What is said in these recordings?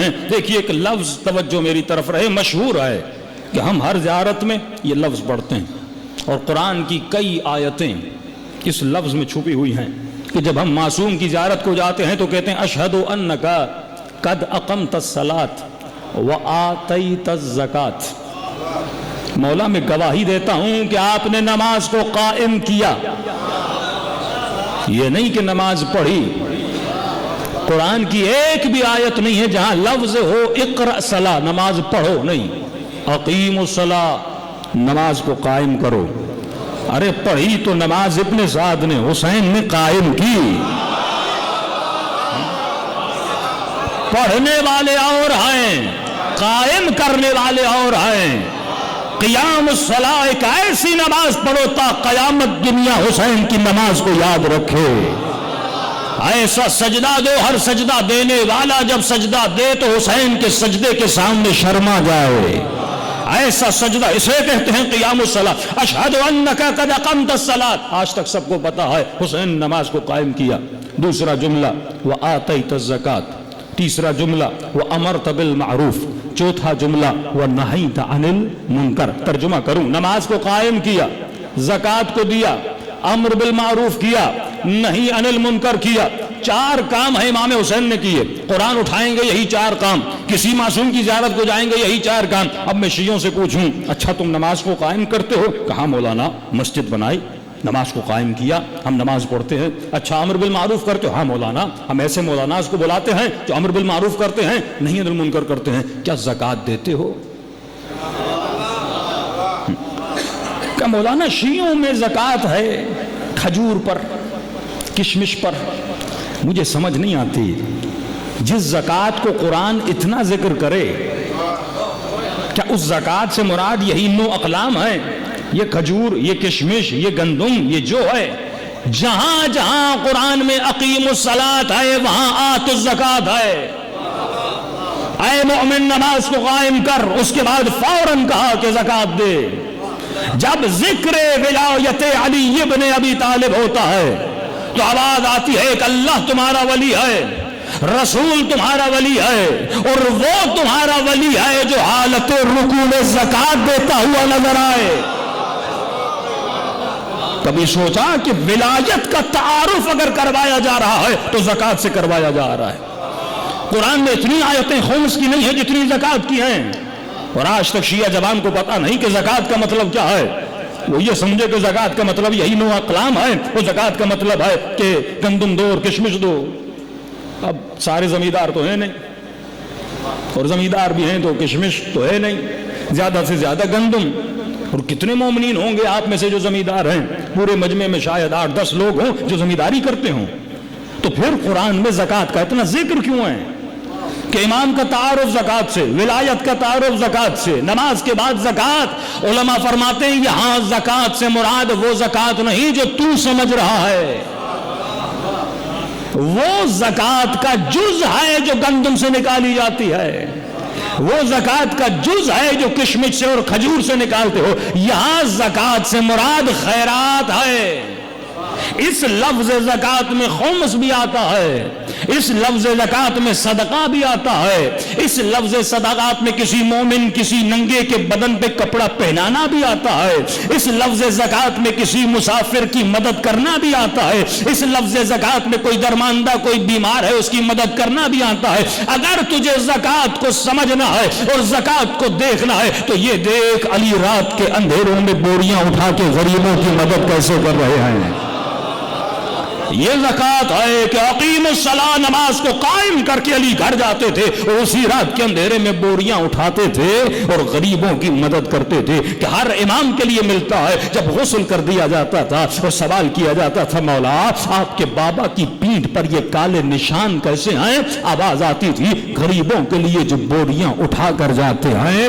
ہیں. دیکھیے ایک لفظ توجہ میری طرف رہے، مشہور ہے کہ ہم ہر زیارت میں یہ لفظ پڑھتے ہیں، اور قرآن کی کئی آیتیں اس لفظ میں چھپی ہوئی ہیں کہ جب ہم معصوم کی زیارت کو جاتے ہیں تو کہتے ہیں اشہد انک قد اقمت الصلاۃ وآتیت الزکاۃ. مولا میں گواہی دیتا ہوں کہ آپ نے نماز کو قائم کیا. یہ نہیں کہ نماز پڑھی. قرآن کی ایک بھی آیت نہیں ہے جہاں لفظ ہو اقرأ صلاۃ، نماز پڑھو، نہیں. اقیم الصلاۃ، نماز کو قائم کرو. ارے پڑھی تو نماز ابن سعد نے، حسین نے قائم کی. پڑھنے والے اور ہیں، قائم کرنے والے اور ہیں. قیام الصلاۃ، ایک ایسی نماز پڑھو تا قیامت دنیا حسین کی نماز کو یاد رکھے. ایسا سجدہ دو، ہر سجدہ دینے والا جب سجدہ دے تو حسین کے سجدے کے سامنے شرما جائے. ایسا سجدہ، اسے کہتے ہیں قیام الصلاۃ. اشہد انک قد اقمت الصلاۃ، آج تک سب کو پتا ہے حسین نماز کو قائم کیا. دوسرا جملہ وآتیت الزکاۃ. تیسرا جملہ وامرت بالمعروف. چوتھا جملہ ونہیت عن المنکر. ترجمہ کروں، نماز کو قائم کیا، زکوٰۃ کو دیا، امر بالمعروف کیا، نہی عن المنکر کیا. 4 کام ہیں امام حسین نے کیے. قرآن اٹھائیں گے یہی 4 کام، کسی معصوم کی زیارت کو جائیں گے یہی 4 کام. اب میں شیعوں سے پوچھوں اچھا تم نماز کو قائم کرتے ہو؟ کہاں مولانا، مسجد بنائی، نماز کو قائم کیا، ہم نماز پڑھتے ہیں. اچھا امر بالمعروف کرتے ہو؟ ہاں مولانا، ہم ایسے مولاناز کو بلاتے ہیں جو امر بالمعروف کرتے ہیں، نہیں عن المنکر کرتے ہیں. کیا زکوٰۃ دیتے ہو؟ کیا مولانا شیعوں میں زکوٰۃ ہے کھجور پر، کشمش پر؟ مجھے سمجھ نہیں آتی. جس زکوٰۃ کو قرآن اتنا ذکر کرے، کیا اس زکوٰۃ سے مراد یہی 9 اقلام ہیں؟ یہ کھجور، یہ کشمش، یہ گندم، یہ جو ہے، جہاں جہاں قرآن میں اقیم الصلاۃ ہے وہاں آت الزکاۃ ہے. اے مومن نماز کو قائم کر، اس کے بعد فوراً کہا کہ زکوٰۃ دے. جب ذکر ولایت علی ابن ابی طالب ہوتا ہے تو آواز آتی ہے کہ اللہ تمہارا ولی ہے، رسول تمہارا ولی ہے، اور وہ تمہارا ولی ہے جو حالت رکوع میں زکوٰۃ دیتا ہوا نظر آئے. کبھی سوچا کہ ولایت کا تعارف اگر کروایا جا رہا ہے تو زکوٰۃ سے کروایا جا رہا ہے؟ قرآن میں اتنی آیتیں خمس کی نہیں ہیں جتنی زکوٰۃ کی ہیں. اور آج تک شیعہ جوان کو پتا نہیں کہ زکوٰۃ کا مطلب کیا ہے. وہ یہ سمجھے کہ زکوٰۃ کا مطلب یہی 9 اقلام ہے، وہ زکوٰۃ کا مطلب ہے کہ گندم دو اور کشمش دو. اب سارے زمیندار تو ہیں نہیں، اور زمیندار بھی ہیں تو کشمش تو ہے نہیں، زیادہ سے زیادہ گندم. اور کتنے مومنین ہوں گے آپ میں سے جو زمیندار ہیں؟ پورے مجمع میں شاید 8-10 لوگ ہوں جو زمینداری کرتے ہوں. تو پھر قرآن میں زکوٰۃ کا اتنا ذکر کیوں ہے کہ امام کا تعارف زکوٰۃ سے، ولایت کا تعارف زکوٰۃ سے، نماز کے بعد زکوٰۃ؟ علماء فرماتے ہیں یہاں زکوٰۃ سے مراد وہ زکوٰۃ نہیں جو تو سمجھ رہا ہے، وہ زکوٰۃ کا جز ہے جو گندم سے نکالی جاتی ہے، وہ زکوٰۃ کا جز ہے جو کشمش سے اور کھجور سے نکالتے ہو. یہاں زکوٰۃ سے مراد خیرات ہے. اس لفظ زکوٰۃ میں خمس بھی آتا ہے، اس لفظ زکوٰۃ میں صدقہ بھی آتا ہے، اس لفظ صدقات میں کسی مومن، کسی ننگے کے بدن پہ کپڑا پہنانا بھی آتا ہے، اس لفظ زکوٰۃ میں کسی مسافر کی مدد کرنا بھی آتا ہے، اس لفظ زکوٰۃ میں کوئی درماندہ، کوئی بیمار ہے اس کی مدد کرنا بھی آتا ہے. اگر تجھے زکوٰۃ کو سمجھنا ہے اور زکوٰۃ کو دیکھنا ہے تو یہ دیکھ علی رات کے اندھیروں میں بوریاں اٹھا کے غریبوں کی مدد کیسے کر رہے ہیں. یہ زکوٰۃ ہے کہ اقیم الصلاۃ، نماز کو قائم کر کے علی گھر جاتے تھے اور اسی رات کے اندھیرے میں بوریاں اٹھاتے تھے اور غریبوں کی مدد کرتے تھے. کہ ہر امام کے لیے ملتا ہے. جب غسل کر دیا جاتا تھا اور سوال کیا جاتا تھا مولا آپ کے بابا کی پیٹھ پر یہ کالے نشان کیسے ہیں؟ آواز آتی تھی غریبوں کے لیے جو بوریاں اٹھا کر جاتے ہیں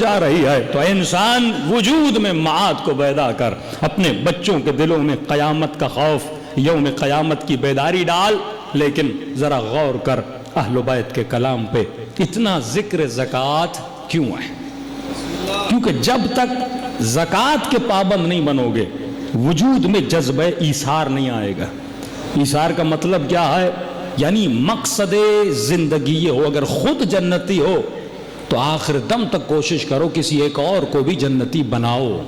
جا رہی ہے۔ تو انسان وجود میں معاد کو پیدا کر، اپنے بچوں کے دلوں میں قیامت کا خوف، یوم قیامت کی بیداری ڈال۔ لیکن ذرا غور کر اہل بیت کے کلام پہ اتنا ذکر زکوٰۃ کیوں ہے؟ کیونکہ جب تک زکوٰۃ کے پابند نہیں بنو گے وجود میں جذبہ ایثار نہیں آئے گا۔ ایثار کا مطلب کیا ہے؟ یعنی مقصد زندگی یہ ہو، اگر خود جنتی ہو تو آخر دم تک کوشش کرو کسی ایک اور کو بھی جنتی بناؤ۔